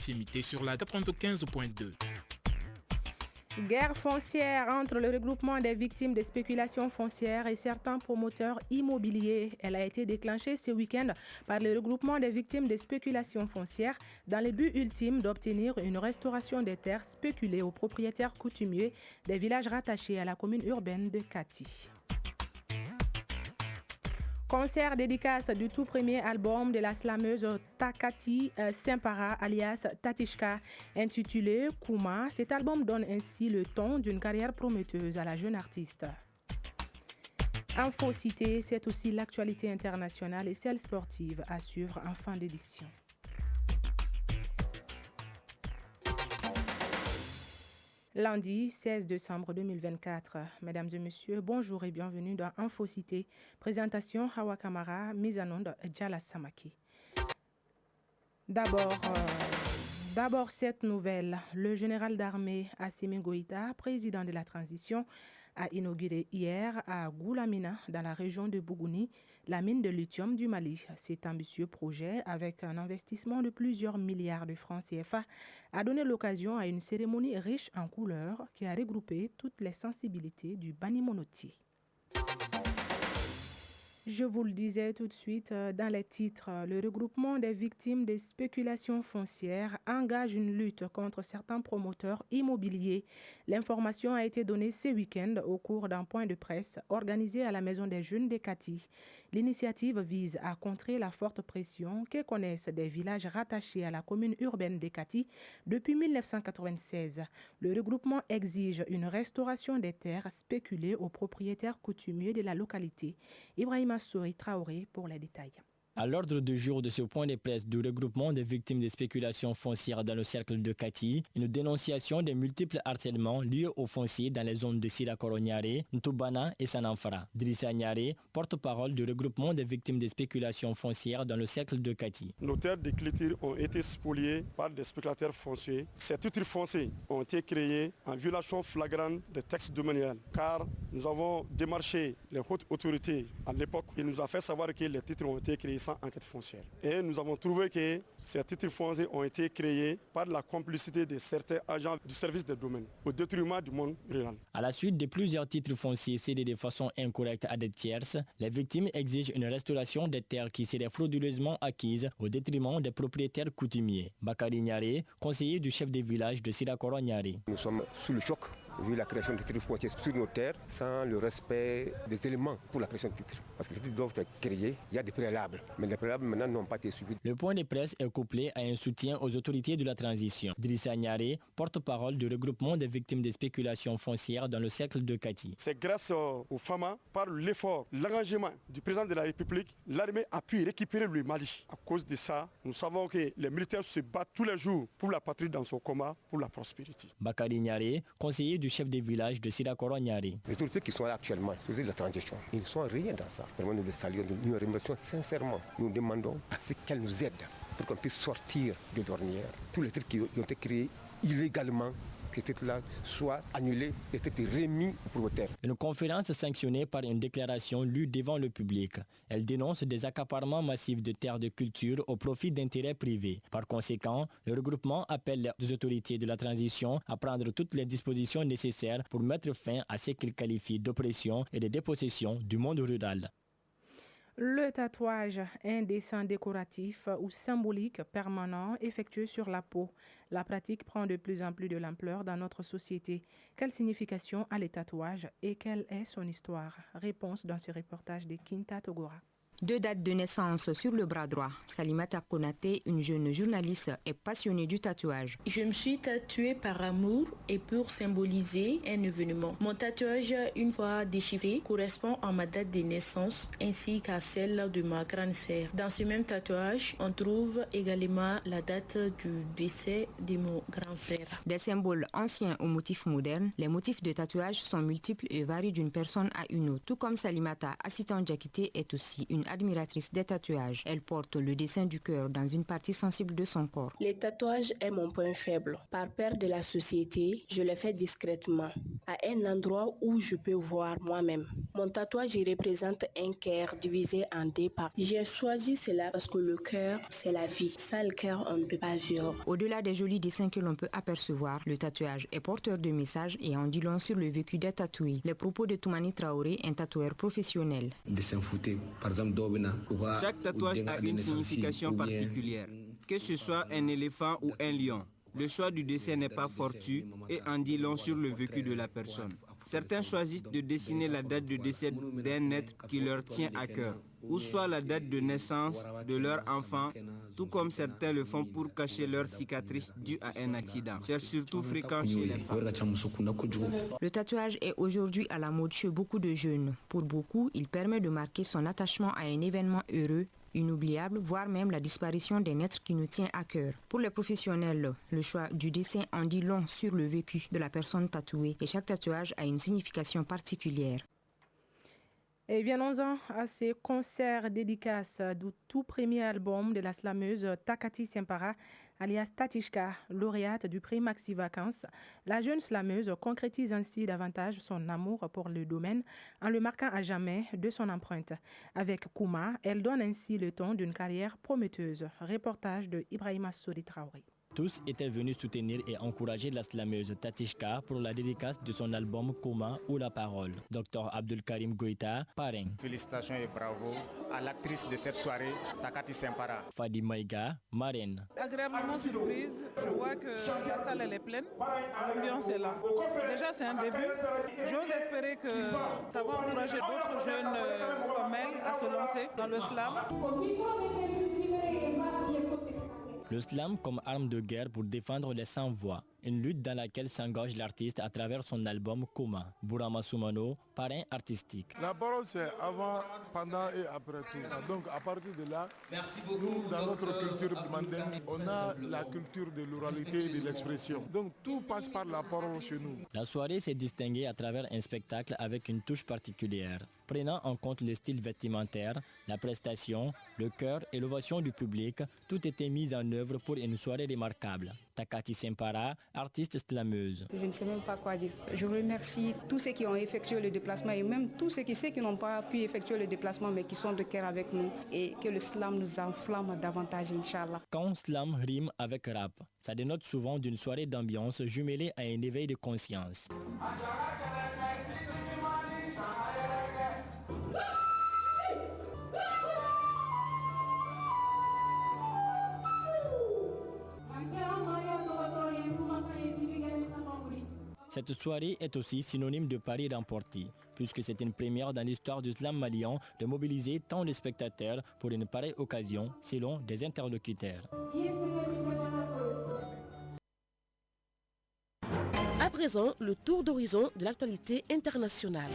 proximité sur la 95.2. Guerre foncière entre le regroupement des victimes de spéculations foncières et certains promoteurs immobiliers. Elle a été déclenchée ce week-end par le regroupement des victimes de spéculations foncières dans le but ultime d'obtenir une restauration des terres spéculées aux propriétaires coutumiers des villages rattachés à la commune urbaine de Kati. Concert dédicace du tout premier album de la slameuse Takati Simpara alias Tatishka intitulé Kuma. Cet album donne ainsi le ton d'une carrière prometteuse à la jeune artiste. Info Cité, c'est aussi l'actualité internationale et celle sportive à suivre en fin d'édition. Lundi 16 décembre 2024. Mesdames et messieurs, bonjour et bienvenue dans Info Cité. Présentation Hawa Kamara, mise en onde Djala Samaki. D'abord cette nouvelle. Le général d'armée Assimi Goïta, président de la transition, a inauguré hier à Goulamina, dans la région de Bougouni, la mine de lithium du Mali. Cet ambitieux projet, avec un investissement de plusieurs milliards de francs CFA, a donné l'occasion à une cérémonie riche en couleurs qui a regroupé toutes les sensibilités du Bani Monotier. Je vous le disais tout de suite dans les titres, le regroupement des victimes des spéculations foncières engage une lutte contre certains promoteurs immobiliers. L'information a été donnée ce week-end au cours d'un point de presse organisé à la Maison des Jeunes de Kati. L'initiative vise à contrer la forte pression que connaissent des villages rattachés à la commune urbaine de Kati depuis 1996. Le regroupement exige une restauration des terres spéculées aux propriétaires coutumiers de la localité. Ibrahima Souri Traoré pour les détails. À l'ordre du jour de ce point de presse du regroupement des victimes des spéculations foncières dans le cercle de Kati, une dénonciation des multiples harcèlements liés aux fonciers dans les zones de Sidakoro Niare, Ntubana et Sanamfara. Drissa Niare, porte-parole du regroupement des victimes des spéculations foncières dans le cercle de Kati. Nos terres de clôture ont été spoliées par des spéculateurs fonciers. Ces titres fonciers ont été créés en violation flagrante des textes domaniales, car nous avons démarché les hautes autorités à l'époque et nous a fait savoir que les titres ont été créés sans enquête foncière. Et nous avons trouvé que ces titres fonciers ont été créés par la complicité de certains agents du service des domaines au détriment du monde rural. À la suite de plusieurs titres fonciers cédés de façon incorrecte à des tierces, les victimes exigent une restauration des terres qui seraient frauduleusement acquises au détriment des propriétaires coutumiers. Bakari Niare, conseiller du chef de village de Sidakoro Niare. Nous sommes sous le choc vu la création de titres fonciers sur nos terres sans le respect des éléments pour la création de titres. Parce que les titres doivent être créés, il y a des préalables. Mais les préalables maintenant n'ont pas été suivis. Le point de presse est couplé à un soutien aux autorités de la transition. Drissa Niare, porte-parole du regroupement des victimes des spéculations foncières dans le cercle de Kati. C'est grâce aux FAMA, par l'effort, l'engagement du président de la République, l'armée a pu récupérer le Mali. À cause de ça, nous savons que les militaires se battent tous les jours pour la patrie dans son combat, pour la prospérité. Bakari Niare, conseiller du chef des villages de Sidakoro Niare. Les autorités qui sont là actuellement, les autorités de la transition, ils ne sont rien dans ça. Vraiment, nous les saluons, nous les remercions sincèrement. Nous demandons à ce qu'elles nous aident pour qu'on puisse sortir de l'ornière. Tous les titres qui ont été créés illégalement, que ces titres-là soient annulés et été remis aux propriétaires. Une conférence sanctionnée par une déclaration lue devant le public. Elle dénonce des accaparements massifs de terres de culture au profit d'intérêts privés. Par conséquent, le regroupement appelle les autorités de la transition à prendre toutes les dispositions nécessaires pour mettre fin à ce qu'il qualifie d'oppression et de dépossession du monde rural. Le tatouage, un dessin décoratif ou symbolique permanent effectué sur la peau. La pratique prend de plus en plus de l'ampleur dans notre société. Quelle signification a les tatouages et quelle est son histoire? Réponse dans ce reportage de Kinta Togora. 2 dates de naissance sur le bras droit. Salimata Konaté, une jeune journaliste, est passionnée du tatouage. Je me suis tatouée par amour et pour symboliser un événement. Mon tatouage, une fois déchiffré, correspond à ma date de naissance ainsi qu'à celle de ma grande sœur. Dans ce même tatouage, on trouve également la date du décès de mon grand frère. Des symboles anciens aux motifs modernes, les motifs de tatouage sont multiples et varient d'une personne à une autre. Tout comme Salimata, Assitan Diakité est aussi une admiratrice des tatouages. Elle porte le dessin du cœur dans une partie sensible de son corps. Les tatouages est mon point faible. Par peur de la société, je les fais discrètement, à un endroit où je peux voir moi-même. Mon tatouage il représente un cœur divisé en deux parties. J'ai choisi cela parce que le cœur, c'est la vie. Sans le cœur, on ne peut pas vivre. Au-delà des jolis dessins que l'on peut apercevoir, le tatouage est porteur de messages et en dit long sur le vécu des tatoués. Les propos de Toumani Traoré, un tatoueur professionnel. Chaque tatouage a une signification particulière, que ce soit un éléphant ou un lion. Le choix du dessin n'est pas fortuit et en dit long sur le vécu de la personne. Certains choisissent de dessiner la date de décès d'un être qui leur tient à cœur, ou soit la date de naissance de leur enfant, tout comme certains le font pour cacher leur cicatrice due à un accident. C'est surtout fréquent chez les femmes. Le tatouage est aujourd'hui à la mode chez beaucoup de jeunes. Pour beaucoup, il permet de marquer son attachement à un événement heureux, inoubliable, voire même la disparition d'un être qui nous tient à cœur. Pour les professionnels, le choix du dessin en dit long sur le vécu de la personne tatouée et chaque tatouage a une signification particulière. Et venons-en à ces concerts dédicaces du tout premier album de la slameuse Takati Sempara, alias Tatishka, lauréate du prix Maxi Vacances. La jeune slameuse concrétise ainsi davantage son amour pour le domaine en le marquant à jamais de son empreinte. Avec Kouma, elle donne ainsi le ton d'une carrière prometteuse. Reportage de Ibrahima Souri Traoré. Tous étaient venus soutenir et encourager la slameuse Tatishka pour la dédicace de son album Kouma ou la parole. Dr Abdul Karim Goïta, parrain. Félicitations et bravo à l'actrice de cette soirée, Takati Sempara. Fadi Maïga, marraine. Agréablement surprise, je vois que la salle elle est pleine, l'ambiance est là. Déjà c'est un début, j'ose espérer que ça va encourager d'autres jeunes comme elle à se lancer dans le slam. Le slam comme arme de guerre pour défendre les sans-voix, une lutte dans laquelle s'engage l'artiste à travers son album Kouma. Bourama Soumano, parrain artistique. La parole c'est avant, pendant et après tout. Donc à partir de là, nous dans notre culture mandingue, on a la culture de l'oralité et de l'expression. Donc tout passe par la parole chez nous. La soirée s'est distinguée à travers un spectacle avec une touche particulière, prenant en compte le style vestimentaire, la prestation, le chœur et l'ovation du public. Tout était mis en œuvre pour une soirée remarquable. Takati Sempara, artiste slameuse. Je ne sais même pas quoi dire. Je remercie tous ceux qui ont effectué le déplacement et même tous ceux qui n'ont pas pu effectuer le déplacement mais qui sont de cœur avec nous et que le slam nous enflamme davantage, Inch'Allah. Quand slam rime avec rap, ça dénote souvent d'une soirée d'ambiance jumelée à un éveil de conscience. Cette soirée est aussi synonyme de pari remporté, puisque c'est une première dans l'histoire du slam malien de mobiliser tant de spectateurs pour une pareille occasion, selon des interlocuteurs. À présent, le tour d'horizon de l'actualité internationale.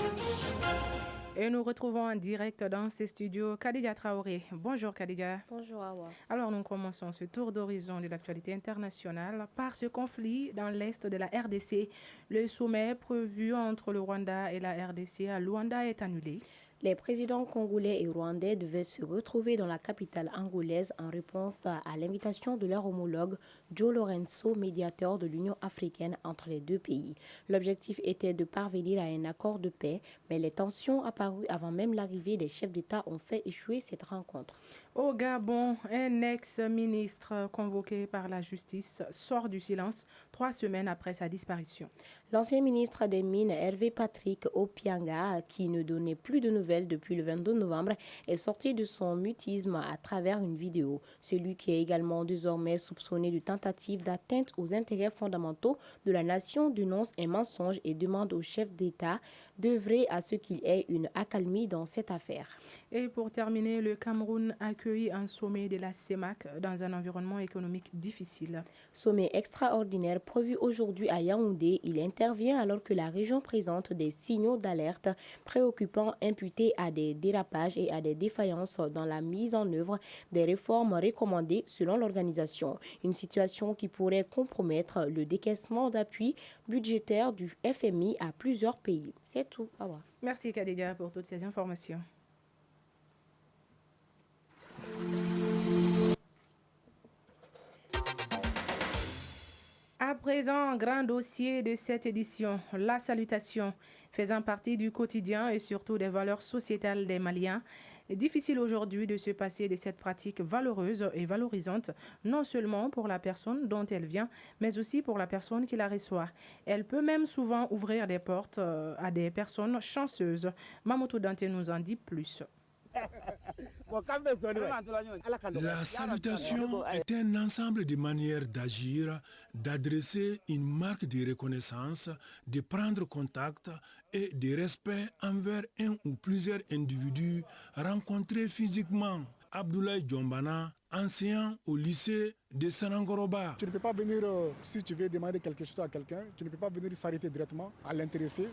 Et nous retrouvons en direct dans ces studios Khadija Traoré. Bonjour Khadija. Bonjour Awa. Alors nous commençons ce tour d'horizon de l'actualité internationale par ce conflit dans l'est de la RDC. Le sommet prévu entre le Rwanda et la RDC à Luanda est annulé. Les présidents congolais et rwandais devaient se retrouver dans la capitale angolaise en réponse à l'invitation de leur homologue Joe Lorenzo, médiateur de l'Union africaine entre les deux pays. L'objectif était de parvenir à un accord de paix, mais les tensions apparues avant même l'arrivée des chefs d'État ont fait échouer cette rencontre. Au Gabon, un ex-ministre convoqué par la justice sort du silence 3 semaines après sa disparition. L'ancien ministre des Mines, Hervé Patrick Opianga, qui ne donnait plus de nouvelles depuis le 22 novembre, est sorti de son mutisme à travers une vidéo. Celui qui est également désormais soupçonné de tentative d'atteinte aux intérêts fondamentaux de la nation dénonce un mensonge et demande au chef d'État d'œuvrer à ce qu'il y ait une accalmie dans cette affaire. Et pour terminer, le Cameroun accueille un sommet de la CEMAC dans un environnement économique difficile. Sommet extraordinaire prévu aujourd'hui à Yaoundé. Il intervient alors que la région présente des signaux d'alerte préoccupants imputés à des dérapages et à des défaillances dans la mise en œuvre des réformes recommandées selon l'organisation. Une situation qui pourrait compromettre le décaissement d'appui budgétaire du FMI à plusieurs pays. C'est tout. Merci Khadija pour toutes ces informations. présent, grand dossier de cette édition, la salutation, faisant partie du quotidien et surtout des valeurs sociétales des Maliens. Difficile aujourd'hui de se passer de cette pratique valeureuse et valorisante, non seulement pour la personne dont elle vient, mais aussi pour la personne qui la reçoit. Elle peut même souvent ouvrir des portes à des personnes chanceuses. Mamoudou Dante nous en dit plus. La salutation est un ensemble de manières d'agir, d'adresser une marque de reconnaissance, de prendre contact et de respect envers un ou plusieurs individus rencontrés physiquement. Abdoulaye Djombana, enseignant au lycée de Sanangoroba. Tu ne peux pas venir, si tu veux demander quelque chose à quelqu'un, tu ne peux pas venir s'arrêter directement à l'intéresser.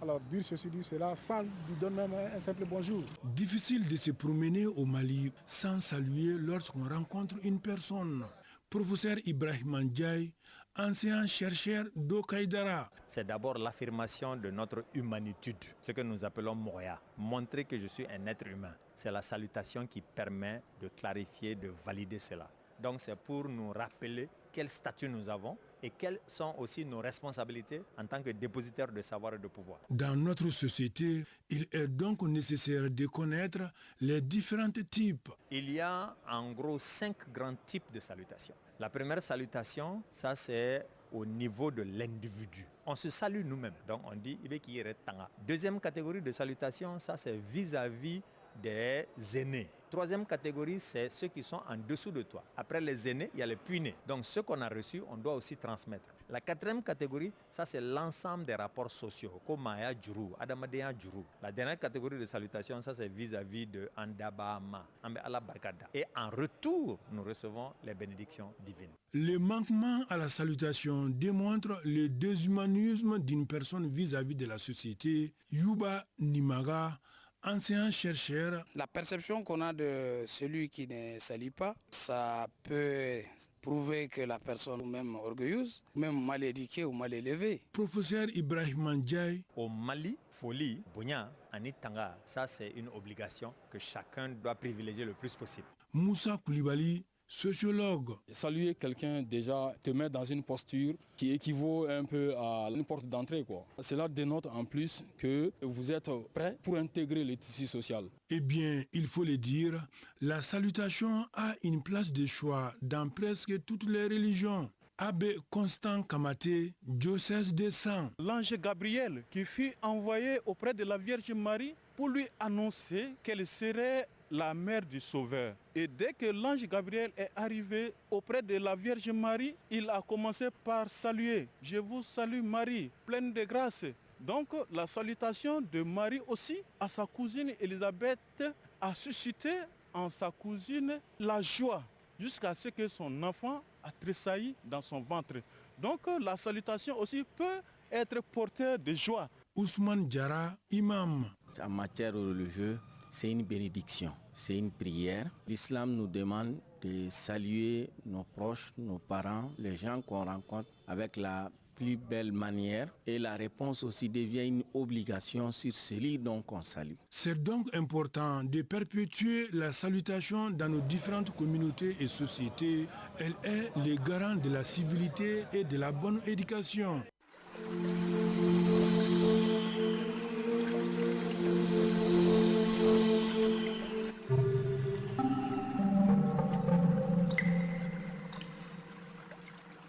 Alors dire ceci, dire cela, sans lui donner même un simple bonjour. Difficile de se promener au Mali sans saluer lorsqu'on rencontre une personne. Professeur Ibrahim Ndiaye, enseignant-chercheur d'Okaïdara. C'est d'abord l'affirmation de notre humanitude, ce que nous appelons Moya. Montrer que je suis un être humain. C'est la salutation qui permet de clarifier, de valider cela. Donc c'est pour nous rappeler quel statut nous avons et quelles sont aussi nos responsabilités en tant que dépositaires de savoir et de pouvoir. Dans notre société, il est donc nécessaire de connaître les différents types. Il y a en gros 5 grands types de salutations. La première salutation, ça c'est au niveau de l'individu. On se salue nous-mêmes, donc on dit « Tanga ». Deuxième catégorie de salutation, ça c'est vis-à-vis des aînés. Troisième catégorie, c'est ceux qui sont en dessous de toi. Après les aînés, il y a les puinés. Donc ceux qu'on a reçus, on doit aussi transmettre. La quatrième catégorie, ça c'est l'ensemble des rapports sociaux. Komaya Djuru, Adamadea Djuru. La dernière catégorie de salutation, ça c'est vis-à-vis de Andabama, Ambe Allah Barkada. Et en retour, nous recevons les bénédictions divines. Le manquement à la salutation démontre le déshumanisme d'une personne vis-à-vis de la société. Yuba Nimaga, enseignant-chercheur. La perception qu'on a de celui qui ne salue pas, ça peut prouver que la personne est même orgueilleuse, même mal éduquée ou mal élevée. Professeur Ibrahim Ndiaye. Au Mali, folie, bonya, anitanga, ça c'est une obligation que chacun doit privilégier le plus possible. Moussa Koulibaly, sociologue. Saluer quelqu'un déjà te met dans une posture qui équivaut un peu à une porte d'entrée, quoi. Cela dénote en plus que vous êtes prêt pour intégrer le tissu social. Eh bien, il faut le dire, la salutation a une place de choix dans presque toutes les religions. Abbé Constant Kamaté, diocèse de Sang. L'ange Gabriel qui fut envoyé auprès de la Vierge Marie pour lui annoncer qu'elle serait la mère du Sauveur. Et dès que l'ange Gabriel est arrivé auprès de la Vierge Marie, il a commencé par saluer. Je vous salue Marie, pleine de grâce. Donc la salutation de Marie aussi à sa cousine Élisabeth a suscité en sa cousine la joie jusqu'à ce que son enfant a tressailli dans son ventre. Donc la salutation aussi peut être porteur de joie. Ousmane Diarra, imam. En matière religieuse, c'est une bénédiction, c'est une prière. L'islam nous demande de saluer nos proches, nos parents, les gens qu'on rencontre avec la plus belle manière. Et la réponse aussi devient une obligation sur celui dont on salue. C'est donc important de perpétuer la salutation dans nos différentes communautés et sociétés. Elle est le garant de la civilité et de la bonne éducation.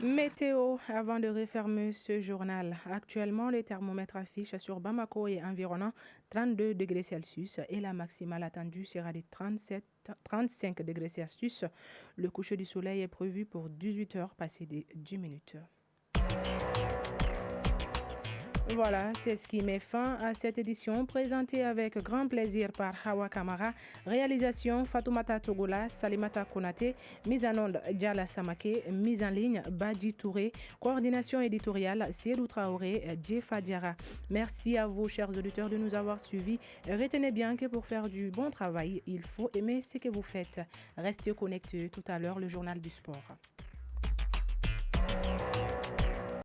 Météo, avant de refermer ce journal. Actuellement, le thermomètre affiche sur Bamako et environnant 32 degrés Celsius et la maximale attendue sera de 35 degrés Celsius. Le coucher du soleil est prévu pour 18 heures passées de 10 minutes. Voilà, c'est ce qui met fin à cette édition présentée avec grand plaisir par Hawa Kamara. Réalisation Fatoumata Togola, Salimata Konate, mise en onde Diala Samake, mise en ligne Badji Touré, coordination éditoriale Siedou Traoré, Djefa Diara. Merci à vous, chers auditeurs, de nous avoir suivis. Retenez bien que pour faire du bon travail, il faut aimer ce que vous faites. Restez connectés tout à l'heure, le journal du sport.